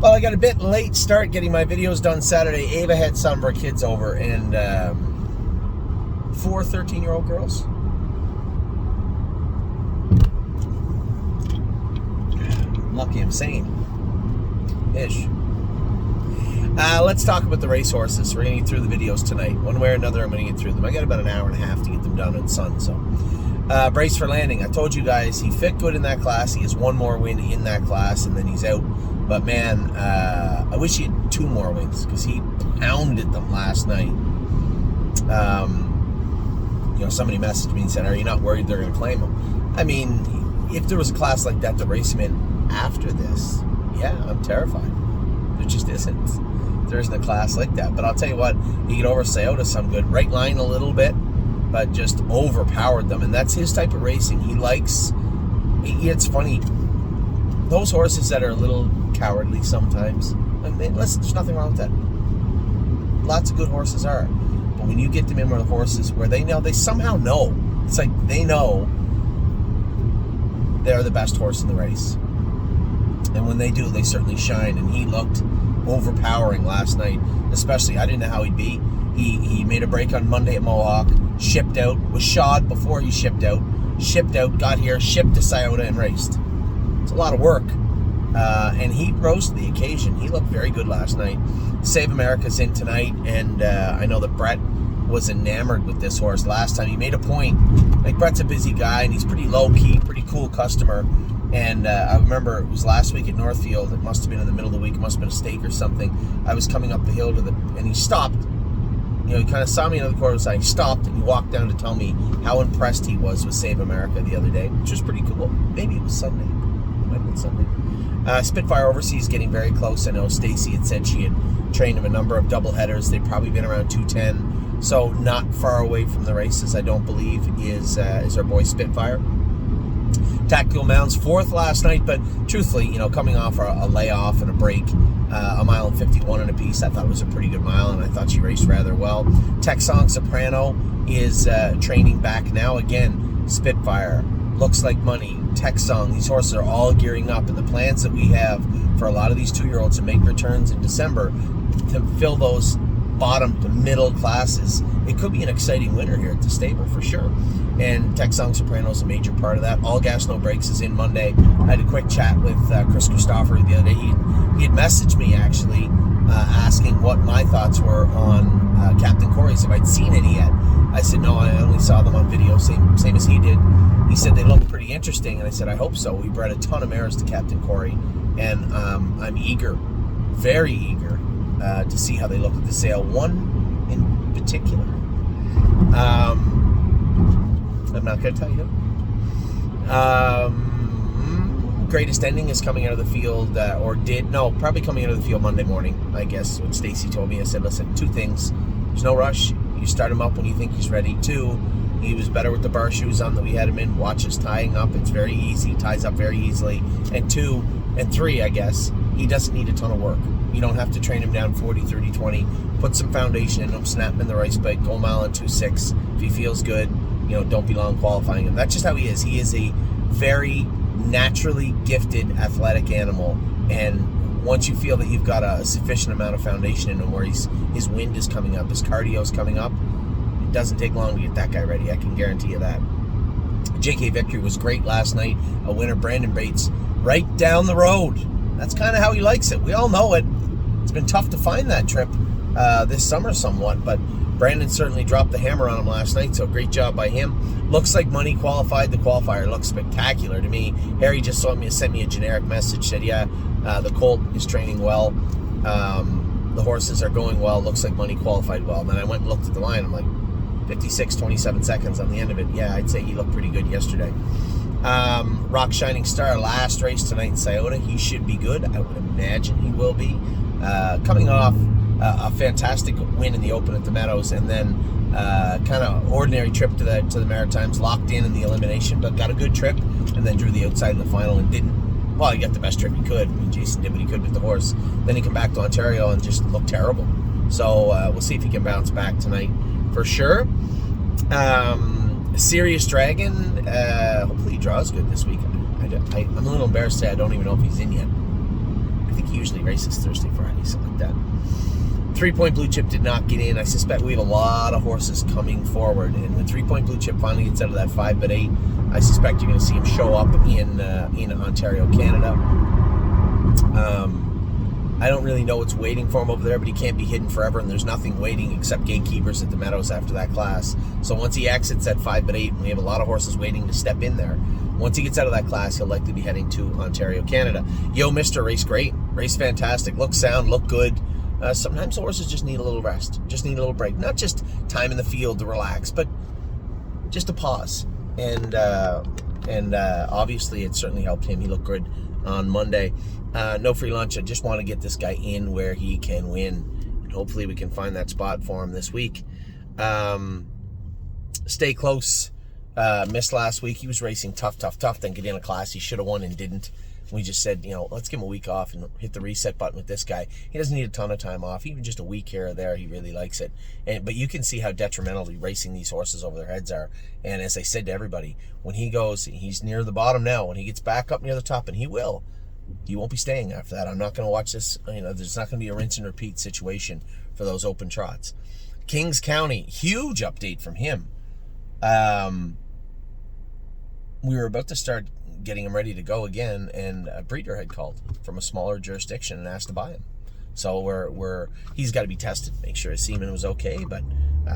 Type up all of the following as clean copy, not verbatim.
Well, I got a bit late start getting my videos done Saturday. Ava had some of her kids over, and 4 13-year-old girls. Lucky I'm sane. Ish. Let's talk about the racehorses. We're going to get through the videos tonight. One way or another, I'm going to get through them. I got about an hour and a half to get them done in Sun, so... Brace for Landing. I told you guys he fit good in that class. He has one more win in that class, and then he's out. But man, I wish he had 2 more wins because he pounded them last night. Somebody messaged me and said, "Are you not worried they're going to claim him?" I mean, if there was a class like that to race him in after this, yeah, I'm terrified. There just isn't. There isn't a class like that. But I'll tell you what, he get over Sept some good. Right line a little bit, but just overpowered them, and that's his type of racing. He likes. It's funny. Those horses that are a little cowardly sometimes. Listen, there's nothing wrong with that. Lots of good horses are, but when you get them in with horses where they somehow know. It's like they know they're the best horse in the race, and when they do, they certainly shine. And he looked overpowering last night. Especially, I didn't know how he'd be. He made a break on Monday at Mohawk, shipped out, was shod before he shipped out, got here, shipped to Scioto and raced. It's a lot of work. And he rose to the occasion. He looked very good last night. Save America's in tonight, and I know that Brett was enamored with this horse last time. He made a point. Like, Brett's a busy guy, and he's pretty low-key, pretty cool customer. And I remember it was last week at Northfield. It must have been in the middle of the week. It must have been a stake or something. I was coming up the hill and he stopped. He kind of saw me on the corner side. He stopped and he walked down to tell me how impressed he was with Save America the other day, which was pretty cool. Maybe it was Sunday. It might have been Sunday. Spitfire Overseas getting very close. I know Stacy had said she had trained him a number of double headers. They've probably been around 210, so not far away from the races, I don't believe, is our boy Spitfire. Tactical Mounds 4th last night, but truthfully, coming off a layoff and a break, a mile and 51 and a piece, I thought it was a pretty good mile, and I thought she raced rather well. Texong Soprano is training back now. Again, Spitfire, Looks Like Money, Texong, these horses are all gearing up, and the plans that we have for a lot of these 2-year-olds to make returns in December to fill those bottom to middle classes, it could be an exciting winter here at the stable for sure. And Texong Soprano is a major part of that. All Gas No Brakes is in Monday. I had a quick chat with Chris Christopher the other day. He had messaged me actually asking what my thoughts were on Captain Corey's, if I'd seen any yet. I said no, I only saw them on video, same as he did. He said they look pretty interesting, and I said I hope so. We bred a ton of mares to Captain Corey, and I'm eager, very eager, to see how they look at the sale. One in particular, I'm not going to tell you. Greatest Ending is coming out of the field, probably coming out of the field Monday morning, I guess, what Stacy told me. I said, listen, 2 things. There's no rush. You start him up when you think he's ready. 2, he was better with the bar shoes on that we had him in. Watch his tying up. It's very easy. Ties up very easily. And 3, I guess, he doesn't need a ton of work. You don't have to train him down 40, 30, 20. Put some foundation in him, snap him in the race bike, go a mile and 2.6. If he feels good, don't be long qualifying him. That's just how he is. He is a very naturally gifted athletic animal, and once you feel that you've got a sufficient amount of foundation in him where his wind is coming up, his cardio is coming up, it doesn't take long to get that guy ready. I can guarantee you that. JK Victory was great last night. A winner, Brandon Bates, right down the road. That's kind of how he likes it. We all know it. It's been tough to find that trip this summer somewhat, but Brandon certainly dropped the hammer on him last night, so great job by him. Looks Like Money qualified. The qualifier looks spectacular to me. Harry just sent me a generic message, said, yeah, the colt is training well. The horses are going well. Looks Like Money qualified well. Then I went and looked at the line. I'm like, 56, 27 seconds on the end of it. Yeah, I'd say he looked pretty good yesterday. Rock Shining Star, last race tonight in Scioto. He should be good. I would imagine he will be. Coming off a fantastic win in the Open at the Meadows, and then kind of ordinary trip to the Maritimes, locked in the elimination, but got a good trip, and then drew the outside in the final and didn't. Well, he got the best trip he could. I mean, Jason did what he could with the horse. Then he came back to Ontario and just looked terrible. So we'll see if he can bounce back tonight for sure. Serious Dragon, hopefully he draws good this week. I'm a little embarrassed to say I don't even know if he's in yet. I think he usually races Thursday, Friday, something like that. 3 Point Blue Chip did not get in. I suspect we have a lot of horses coming forward, and when 3 Point Blue Chip finally gets out of that 5-8, I suspect you're going to see him show up in Ontario, Canada. I don't really know what's waiting for him over there, but he can't be hidden forever, and there's nothing waiting except gatekeepers at the Meadows after that class. So once he exits at 5-8, and we have a lot of horses waiting to step in there, once he gets out of that class, he'll likely be heading to Ontario, Canada. Yo, Mister, race great, race fantastic, look sound, look good. Sometimes horses just need a little rest, just need a little break. Not just time in the field to relax, but just a pause. And obviously it certainly helped him. He looked good on Monday. No free lunch. I just want to get this guy in where he can win. And hopefully we can find that spot for him this week. Stay close. Missed last week. He was racing tough. Then get in a class he should have won and didn't. We just said, let's give him a week off and hit the reset button with this guy. He doesn't need a ton of time off. Even just a week here or there, he really likes it. But you can see how detrimental racing these horses over their heads are. And as I said to everybody, when he goes, he's near the bottom now. When he gets back up near the top, and he won't be staying after that. I'm not going to watch this. There's not going to be a rinse and repeat situation for those open trots. Kings County, huge update from him. We were about to start getting him ready to go again, and a breeder had called from a smaller jurisdiction and asked to buy him. So he's got to be tested, make sure his semen was okay, but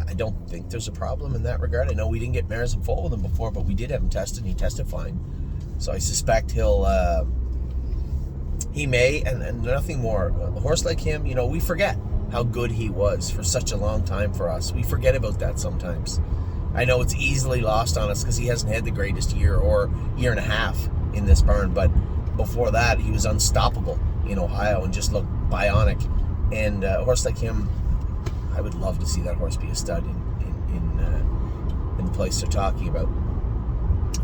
I don't think there's a problem in that regard. I know we didn't get mares in foal with him before, but we did have him tested, and he tested fine. So I suspect he may, and nothing more. A horse like him, we forget how good he was for such a long time for us. We forget about that sometimes. I know it's easily lost on us because he hasn't had the greatest year or year and a half in this barn, but before that, he was unstoppable in Ohio and just looked bionic. And a horse like him, I would love to see that horse be a stud in the place they're talking about.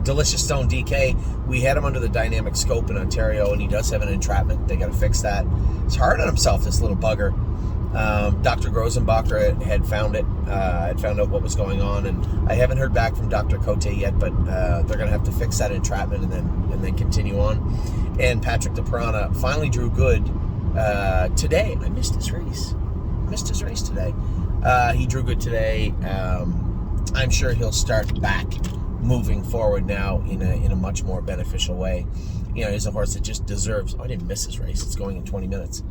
Delicious Stone DK, we had him under the dynamic scope in Ontario, and he does have an entrapment. They got to fix that. He's hard on himself, this little bugger. Dr. Grosenbacher had found it, had found out what was going on, and I haven't heard back from Dr. Cote yet, but they're going to have to fix that entrapment and then continue on. And Patrick the Piranha finally drew good today. I missed his race today. He drew good today. I'm sure he'll start back moving forward now in a much more beneficial way. He's a horse that just deserves. I didn't miss his race. It's going in 20 minutes.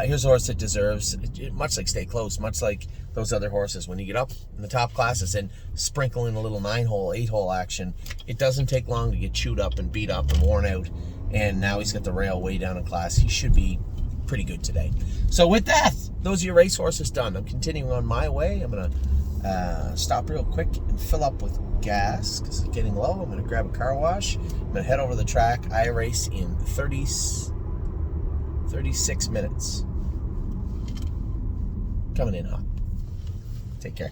Here's a horse that deserves, much like Stay Close, much like those other horses, when you get up in the top classes and sprinkle in a little 9-hole, 8-hole action, it doesn't take long to get chewed up and beat up and worn out. And now he's got the rail way down in class. He should be pretty good today. So with that, those are your race horses done. I'm continuing on my way. I'm going to stop real quick and fill up with gas because it's getting low. I'm going to grab a car wash. I'm going to head over the track. I race in 36 minutes. Coming in hot. Take care.